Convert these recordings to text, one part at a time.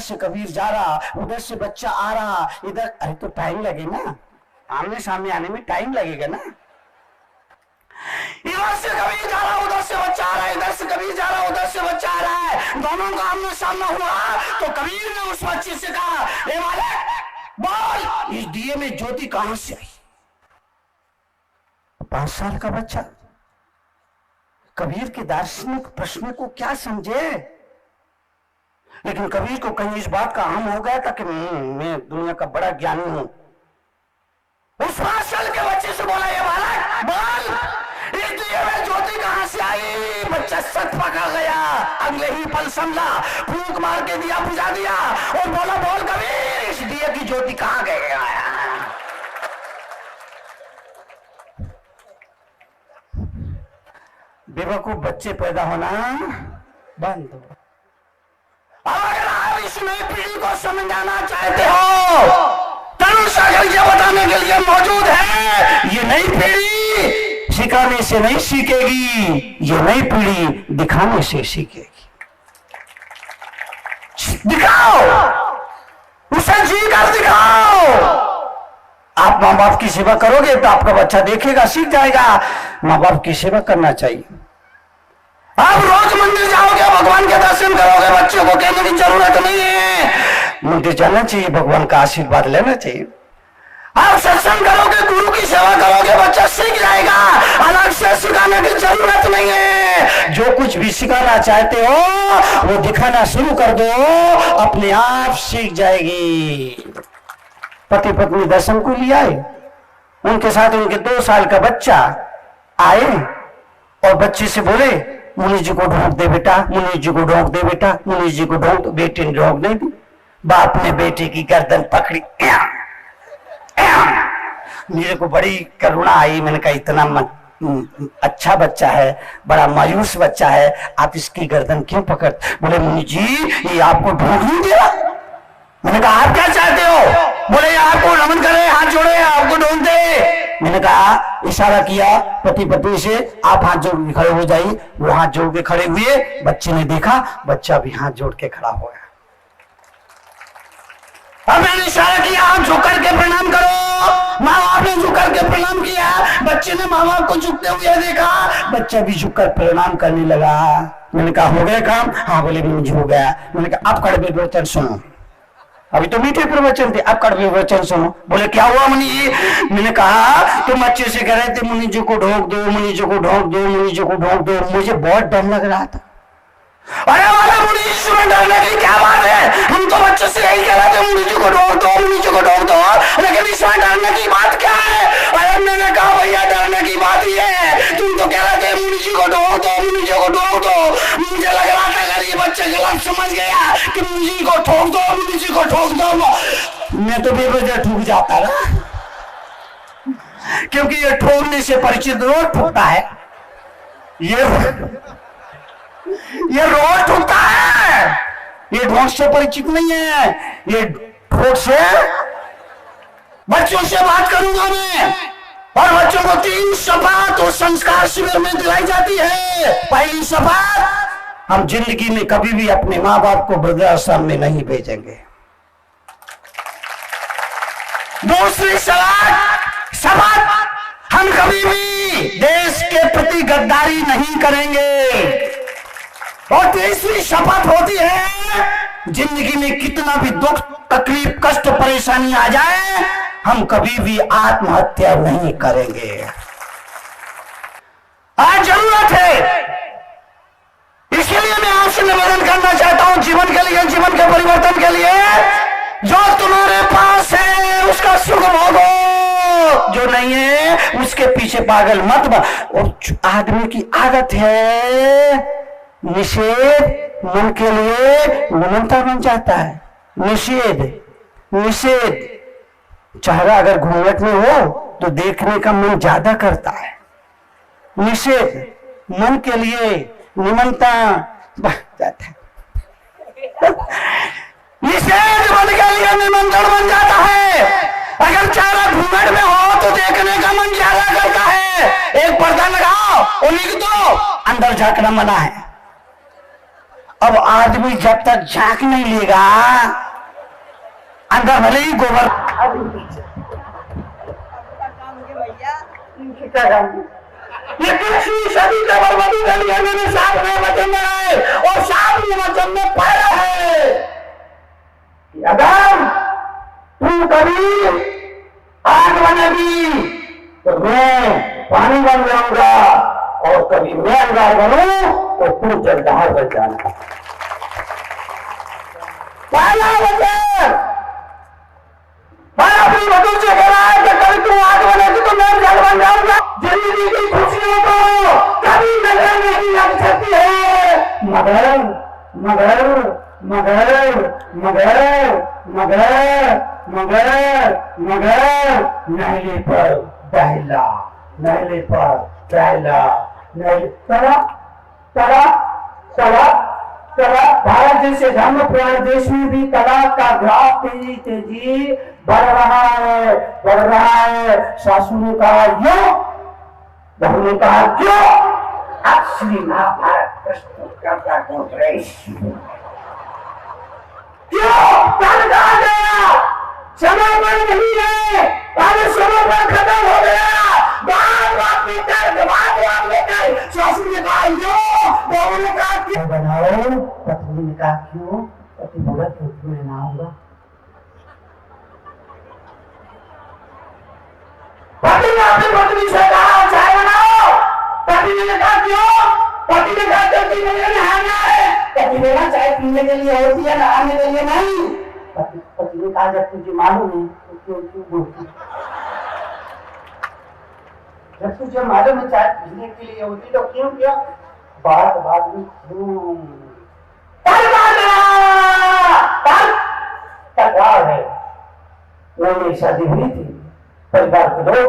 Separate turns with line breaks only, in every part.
से कबीर जा रहा, उधर से बच्चा आ रहा, इधर, अरे तो टाइम लगेगा, आमने सामने आने में टाइम लगेगा ना। इधर से कबीर जा रहा, उधर से बच्चा आ रहा है, इधर से कबीर जा रहा, उधर से बच्चा आ रहा है, दोनों का आमने सामने हुआ तो कबीर ने उस बच्चे से कहा, ए मालिक बोल, इस दिए में ज्योति कहां से आई? 5 साल का बच्चा कबीर के दार्शनिक प्रश्न को क्या समझे, लेकिन कबीर को कहीं इस बात का अहम हो गया था कि मैं दुनिया का बड़ा ज्ञानी हूं। उस 5 साल के बच्चे से बोला, ये बालक बोल, इस दिए में ज्योति कहां से आई? बच्चा सत पकड़ गया, अगले ही पल समझा, फूंक मार के दिया बुझा दिया और बोला, बोल कबीर, इस दिए की ज्योति कहां गई? बेवकूफ बच्चे पैदा होना बंद हो। अगर आप इस नई पीढ़ी को समझाना चाहते हो, तरुण सागर ये बताने के लिए मौजूद है, ये नई पीढ़ी सिखाने से नहीं सीखेगी, ये नई पीढ़ी दिखाने से सीखेगी। दिखाओ, उसे जी कर दिखाओ। आप माँ बाप की सेवा करोगे तो आपका बच्चा देखेगा, सीख जाएगा। माँ बाप की सेवा करना चाहिए। आप रोज मंदिर जाओगे, भगवान के दर्शन करोगे, बच्चों को कहने की जरूरत नहीं है, मंदिर जाना चाहिए, भगवान का आशीर्वाद लेना चाहिए। आप सत्संग करोगे, गुरु की सेवा करोगे, बच्चा सीख जाएगा, अलग से सिखाने की जरूरत नहीं है। जो कुछ भी सिखाना चाहते हो वो दिखाना शुरू कर दो, अपने आप सीख जाएगी। पति पत्नी दर्शन को लिया आए, उनके साथ उनके 2 साल का बच्चा आए और बच्चे से बोले, मुनि जी को ढोंक दे बेटा, मुनि जी को ढोंक दे बेटा, मुनि जी को ढोंक। बेटे ने ढोंक नहीं दी, बाप ने बेटे की गर्दन पकड़ी। मेरे को बड़ी करुणा आई, मैंने कहा इतना अच्छा बच्चा है, बड़ा मायूस बच्चा है, आप इसकी गर्दन क्यों पकड़? बोले मुनि जी ये आपको ढोंक नहीं दिया। मैंने कहा आप क्या चाहते हो? बोले आपको नमन करे, हाथ जोड़े, आपको ढोंक दे। मैंने कहा, इशारा किया पति पत्नी से, आप हाथ जोड़ के खड़े हो जाइए। वो हाथ जोड़ के खड़े हुए, बच्चे ने देखा, बच्चा भी हाथ जोड़ के खड़ा हो गया। अब मैंने इशारा किया, आप झुक करके प्रणाम करो। माँ बाप ने झुक करके प्रणाम किया, बच्चे ने माँ बाप को झुकते हुए देखा, बच्चा भी झुककर प्रणाम करने लगा। मैंने कहा हो गया काम? हाँ बोले मुझे हो गया। मैंने कहा आप कड़वे प्रवचन सुनो, अभी तो मीठे प्रवचन थे, अब कड़वे प्रवचन सुनो। बोले क्या हुआ मुनि जी? मैंने कहा तुम अच्छे से कह रहे थे मुनि जी को ढोक दो, मुनि जी को ढोक दो, मुनि जी को ढोक दो, मुझे बहुत डर लग रहा था। अरे वाला मुनि जी से डरने की क्या बात है? हम तो बच्चे से यही कह रहे थे मुनि जी को ढोक दो, मुनि जी को ढोक दो, लेकिन इसमें डरने की बात क्या है? अरे मैंने कहा भैया डरने की बात ये है, तुम तो कह रहे थे मुनि जी को ढोक दो, मुनि जी को ढोक दो। मुझे लग रहा था अगर ये बच्चा गलत समझ गया कि मुनि जी को ठोक दो, मुनि जी को ठोक दो, मैं तो बेवजह ठूक जाता ना, क्योंकि ये ठोकने से परिचित रोज ठोकता है, ये रोज ठोकता है, ये ढोक से परिचित नहीं है। ये ठोक से बच्चों से बात करूंगा मैं, और बच्चों को 3 शपथ और संस्कार शिविर में दिलाई जाती है। पहली शपथ, हम जिंदगी में कभी भी अपने माँ बाप को वृद्धाश्रम में नहीं भेजेंगे। दूसरी शपथ, हम कभी भी देश के प्रति गद्दारी नहीं करेंगे। और तीसरी शपथ होती है, जिंदगी में कितना भी दुख तकलीफ कष्ट परेशानी आ जाए, हम कभी भी आत्महत्या नहीं करेंगे। आज जरूरत है, इसलिए मैं आपसे निवेदन करना चाहता हूं, जीवन के लिए, जीवन के परिवर्तन के लिए, जो तुम्हारे पास है उसका सुख भोगो, जो नहीं है उसके पीछे पागल मत बन। और आदमी की आदत है निषेध मन के लिए निमंत्रण बन जाता है। निषेध चेहरा अगर घूंघट में हो तो देखने का मन ज्यादा करता है। निषेध मन के लिए निमंत्रण बन जाता है। निषेध मन के लिए निमंत्रण बन जाता है। अगर चेहरा घूंघट में हो तो देखने का मन ज्यादा करता है। एक पर्दा लगाओ और लिख दो अंदर झांकना मना है। अब आदमी जब तक झांक नहीं लेगा अंदर भले ही गोबर ये कृषि सदी का बर्बादी कर लिया मैंने सामने वचन में है और सामने वचन में पाया है कि अगर तू कभी आग बनेगी तो मैं पानी बन जाऊंगा और कभी मैं अंगार बनूं तो तू जलदार बन जाना। पहला वचन अपनी वधु से कह रहा है कि कभी तू आग बनेगी तो मैं जल बन जाऊंगा। जिंदगी की खुशियों को कभी नजर नहीं लग सकती है मगर मगर मगर मगर मगर मगर मगर नहले पर बहला नहले पर बहला नहले तरा तरा तरा तरा। भारत जैसे धर्म प्राण देश में भी तलाक का ग्राफ तेजी तेजी बढ़ रहा है। सासू ने कहा क्यों, बहू ने कहा क्यों, अब श्री महाभारत प्रस्तुत करता क्यों कहा गया समय पर नहीं है, पहले समय पर खत्म हो गया। बात लेकर सासू ने कहा क्यों, बहू ने कहा क्यों बनाओ, पत्नी ने कहा क्यों, पति बोला क्योंकि मैं ना आऊंगा। पति ने अपनी पत्नी से कहा चाय बनाओ, पति ने कहा क्यों, पति ने कहा क्योंकि मुझे नहाना है। पति ने कहा चाय पीने के लिए होती है नहाने के लिए नहीं। पति ने कहा जब तुझे मालूम है तो क्यों क्यों बोलती, जब तुझे मालूम है चाय पीने के लिए होती तो क्यों क्या बात में क्यों तकरार है। वो मेरी शादी हुई थी, परिवार के लोग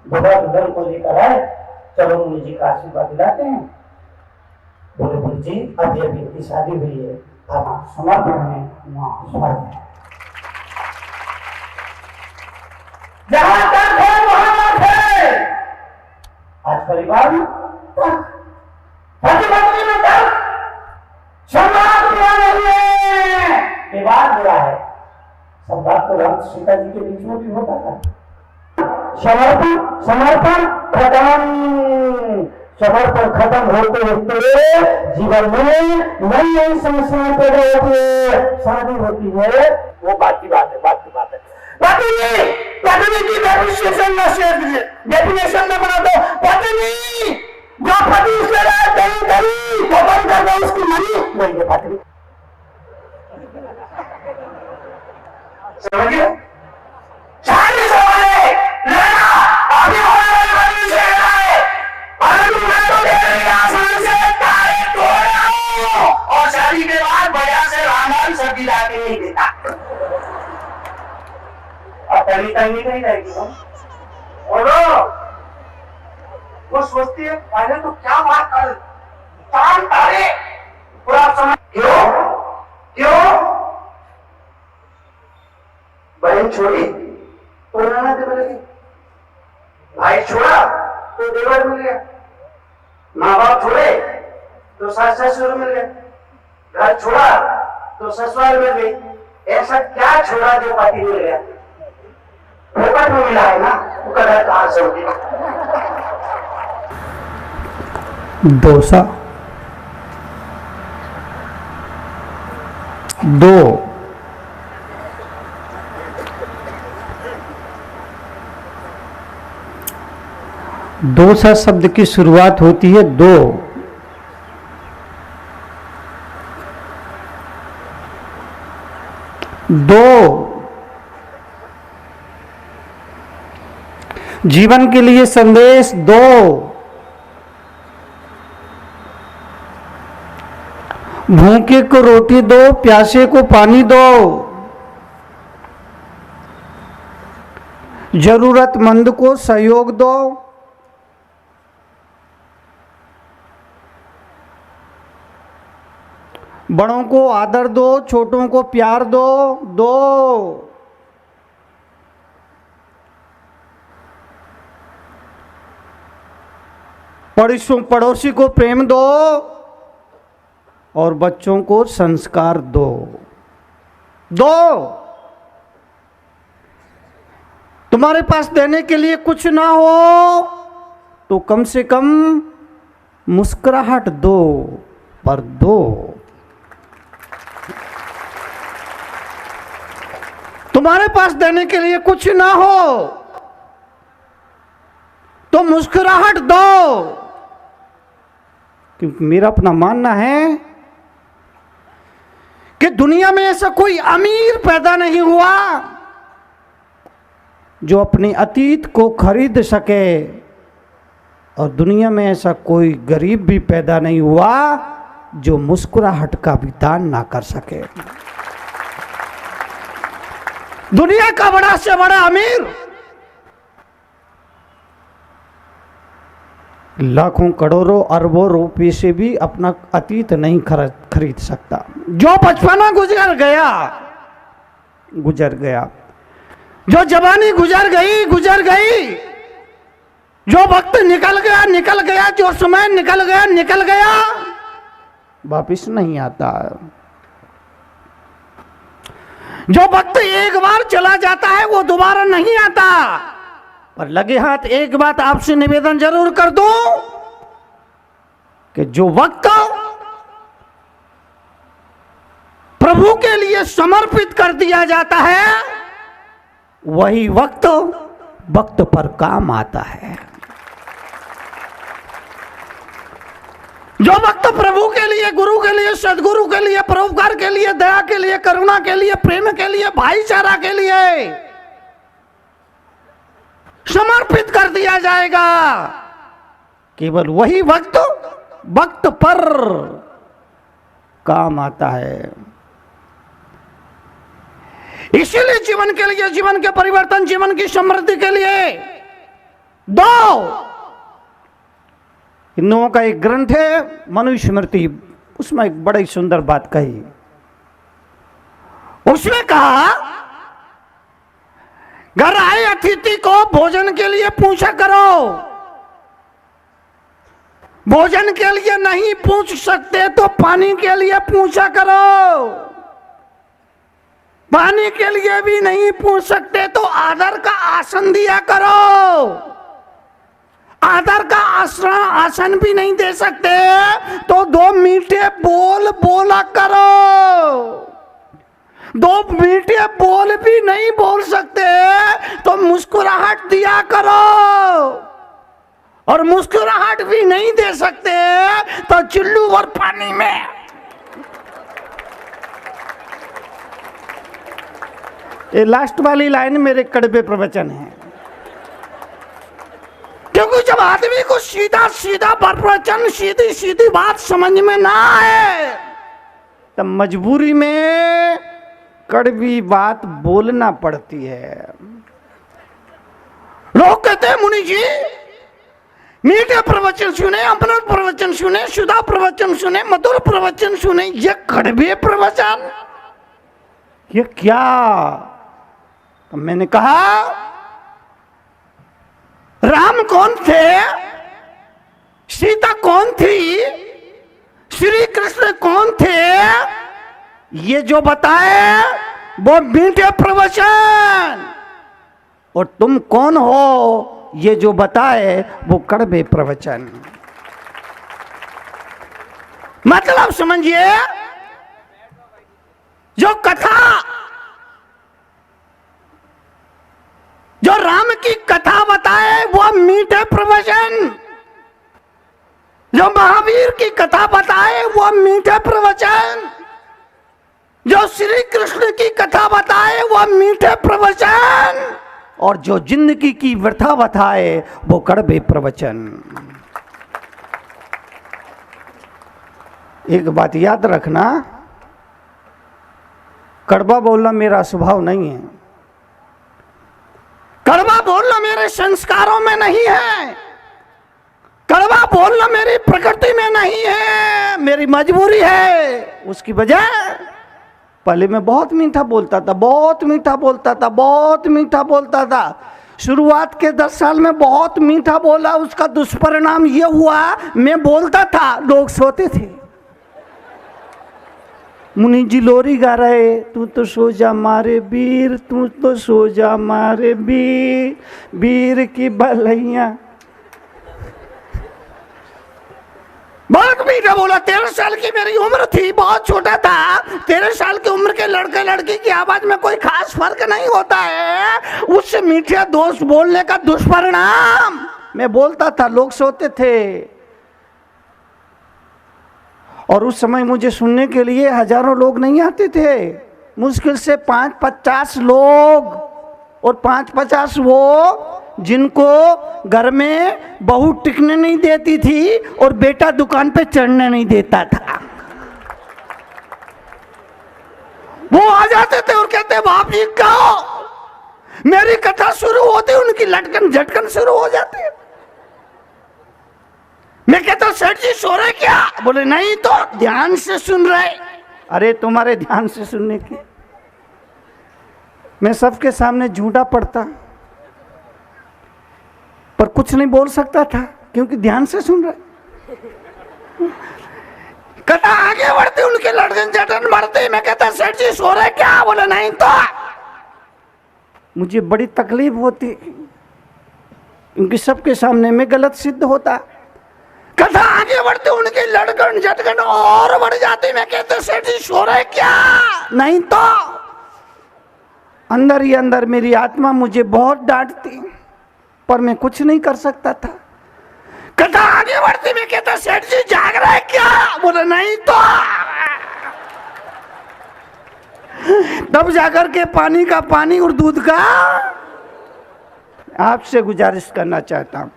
बुढ़ा दुल्हन को लेकर आए, चलो मुनि जी का आशीर्वाद दिलाते हैं। बोले बोले जी अब ये इनकी शादी हुई है, आप समर्पण में वहां स्वर्ग है, जहां तक है वहां मत है। आज परिवार में पति पत्नी में तक संवाद बुरा नहीं है, विवाद बुरा है। संवाद तो राम सीता जी के बीच में भी होता था। समर्पण खत्म होते होते जीवन में नई नई समस्याएं पैदा होती है, शादी होती है, वो बात की बात है। पत्नी की डेफिनेशन में बना दो, पत्नी जो पति से कहीं वो बंद कर दो उसकी मनी नहीं है पत्नी। समझिए शादी से लेना आगे होने वाली पत्नी से है, अगर तुम्हें तो देने आसान से तारे तोड़ आओ और शादी के बाद बढ़िया से रामान सब्जी ला के नहीं देता। अब तंगी नहीं रहेगी तुम बोलो। वो सोचती है पहले तो क्या बात कर तार तारे पूरा समझ क्यों बहन छोड़ी तो नाना दे मिलेगी, भाई छोड़ा तो देवर मिल गया, माँ बाप छोड़े तो सास ससुर मिल गए, घर छोड़ा तो ससुराल मिल गई। ऐसा क्या छोड़ा जो पति मिल गया, फोकट में मिला है ना, वो कदर कहां से होगी।
डोसा 2 डोसा शब्द की शुरुआत होती है दो। जीवन के लिए संदेश दो। भूखे को रोटी दो, प्यासे को पानी दो, जरूरतमंद को सहयोग दो, बड़ों को आदर दो, छोटों को प्यार दो। पड़ोसी को प्रेम दो, और बच्चों को संस्कार दो। दो, तुम्हारे पास देने के लिए कुछ ना हो तो कम से कम मुस्कुराहट दो, पर दो। तुम्हारे पास देने के लिए कुछ ना हो तो मुस्कुराहट दो, क्योंकि मेरा अपना मानना है कि दुनिया में ऐसा कोई अमीर पैदा नहीं हुआ जो अपने अतीत को खरीद सके, और दुनिया में ऐसा कोई गरीब भी पैदा नहीं हुआ जो मुस्कुराहट का भी दान ना कर सके। दुनिया का बड़ा से बड़ा अमीर लाखों करोड़ों अरबों रुपए से भी अपना अतीत नहीं खरीद सकता। जो बचपना गुजर गया, जो जवानी गुजर गई, जो वक्त निकल गया, जो समय निकल गया, वापिस नहीं आता। जो वक्त एक बार चला जाता है वो दोबारा नहीं आता। पर लगे हाथ एक बात आपसे निवेदन जरूर कर दूं कि जो वक्त प्रभु के लिए समर्पित कर दिया जाता है वही वक्त वक्त पर काम आता है। जो वक्त प्रभु के लिए, गुरु के लिए, सदगुरु के लिए, परोपकार के लिए, दया के लिए, करुणा के लिए, प्रेम के लिए, भाईचारा के लिए समर्पित कर दिया जाएगा, केवल वही वक्त वक्त पर काम आता है। इसीलिए जीवन के लिए, जीवन के परिवर्तन, जीवन की समृद्धि के लिए दो। हिंदुओं का एक ग्रंथ है मनुस्मृति, उसमें एक बड़ी सुंदर बात कही। उसने कहा, घर आए अतिथि को भोजन के लिए पूछा करो, भोजन के लिए नहीं पूछ सकते तो पानी के लिए पूछा करो, पानी के लिए भी नहीं पूछ सकते तो आदर का आसन दिया करो, आदर का आसन भी नहीं दे सकते तो दो मीठे बोल बोला करो, दो मीठे बोल भी नहीं बोल सकते तो मुस्कुराहट दिया करो, और मुस्कुराहट भी नहीं दे सकते तो चुल्लू और पानी में। ये लास्ट वाली लाइन मेरे कड़वे प्रवचन है, क्योंकि जब आदमी को सीधा सीधा प्रवचन, सीधी सीधी बात समझ में ना आए तब मजबूरी में कड़वी बात बोलना पड़ती है। लोग कहते हैं मुनि जी मीठे प्रवचन सुने, अमृत प्रवचन सुने, सुधा प्रवचन सुने, मधुर प्रवचन सुने, ये कड़वे प्रवचन ये क्या? तो मैंने कहा राम कौन थे, सीता कौन थी, श्री कृष्ण कौन थे, ये जो बताए वो मीठे प्रवचन, और तुम कौन हो ये जो बताए वो कड़वे प्रवचन। मतलब समझिए, जो कथा, जो राम की कथा बताए वो मीठे प्रवचन, जो महावीर की कथा बताए वो मीठे प्रवचन, जो श्री कृष्ण की कथा बताए वो मीठे प्रवचन, और जो जिंदगी की व्यथा बताए वो कड़वे प्रवचन। एक बात याद रखना, कड़वा बोलना मेरा स्वभाव नहीं है, कड़वा बोलना मेरे संस्कारों में नहीं है, कड़वा बोलना मेरी प्रकृति में नहीं है, मेरी मजबूरी है। उसकी वजह, पहले मैं बहुत मीठा बोलता था, बहुत मीठा बोलता था, बहुत मीठा बोलता था। शुरुआत के 10 साल में बहुत मीठा बोला, उसका दुष्परिणाम ये हुआ मैं बोलता था लोग सोते थे। मुनि जी लोरी गा रहे, तू तो सो जा मारे वीर, तू तो सो जा मारे वीर, वीर की भलैया। बहुत मीठा बोला। 13 साल की मेरी उम्र थी, बहुत छोटा था। 13 साल की उम्र के लड़के लड़की की आवाज में कोई खास फर्क नहीं होता है। उससे मीठे दोस्त बोलने का दुष्परिणाम। मैं बोलता था, लोग सोते थे, और उस समय मुझे सुनने के लिए हजारों लोग नहीं आते थे। मुश्किल से 5-50 लोग, और 5-50 वो जिनको घर में बहू टिकने नहीं देती थी और बेटा दुकान पे चढ़ने नहीं देता था। वो आ जाते थे और कहते, बाप जी कहो। मेरी कथा शुरू होती, उनकी लटकन झटकन शुरू हो जाती। मैं कहता, सेठ जी सो रहे क्या? बोले नहीं तो ध्यान से सुन रहे। अरे तुम्हारे ध्यान से सुनने की, मैं सबके सामने झूठा पड़ता, पर कुछ नहीं बोल सकता था क्योंकि ध्यान से सुन रहे। कथा आगे बढ़ती, उनके लटकन झटकन बढ़ती। मैं कहता, सेठ जी सो रहे क्या? बोले नहीं तो। मुझे बड़ी तकलीफ होती क्योंकि सबके सामने में गलत सिद्ध होता। कथा आगे बढ़ती, उनकी लटकन झटकन और बढ़ जाती। मैं कहते, सेठ जी सो रहे क्या? नहीं तो। अंदर ही अंदर मेरी आत्मा मुझे बहुत डांटती, पर मैं कुछ नहीं कर सकता था। कथा आगे बढ़ती, मैं कहता, सेठ जी जाग रहे क्या? बोले नहीं तो। तब जाकर के पानी का पानी और दूध का आपसे गुजारिश करना चाहता हूं,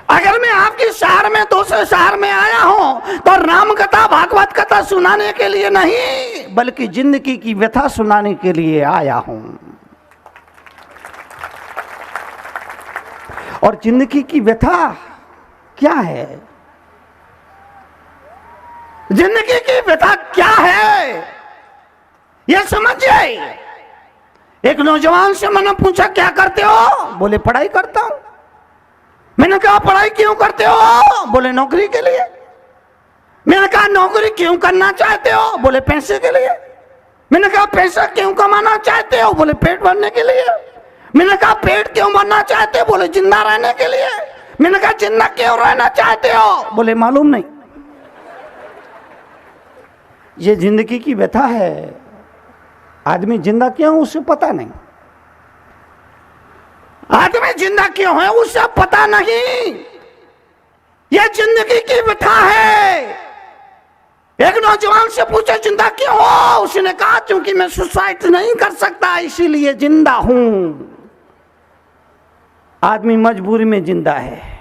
अगर मैं आपके शहर में दूसरे शहर में आया हूं तो राम कथा भागवत कथा सुनाने के लिए नहीं, बल्कि जिंदगी की व्यथा सुनाने के लिए आया हूं। और जिंदगी की व्यथा क्या है? जिंदगी की व्यथा क्या है यह समझिए। एक नौजवान से मैंने पूछा, क्या करते हो? बोले पढ़ाई करता हूं। मैंने कहा, पढ़ाई क्यों करते हो? बोले नौकरी के लिए। मैंने कहा, नौकरी क्यों करना चाहते हो? बोले पैसे के लिए। मैंने कहा, पैसा क्यों कमाना चाहते हो? बोले पेट भरने के लिए। मैंने कहा, पेट क्यों भरना चाहते हो? बोले जिंदा रहने के लिए। मैंने कहा, जिंदा क्यों रहना चाहते हो? बोले मालूम नहीं। ये जिंदगी की व्यथा है। आदमी जिंदा क्यों उसे पता नहीं। आदमी जिंदा क्यों है उसे पता नहीं। यह जिंदगी की व्यथा है। एक नौजवान से पूछा, जिंदा क्यों हो? उसने कहा, क्योंकि मैं सुसाइड नहीं कर सकता इसीलिए जिंदा हूं। आदमी मजबूरी में जिंदा है।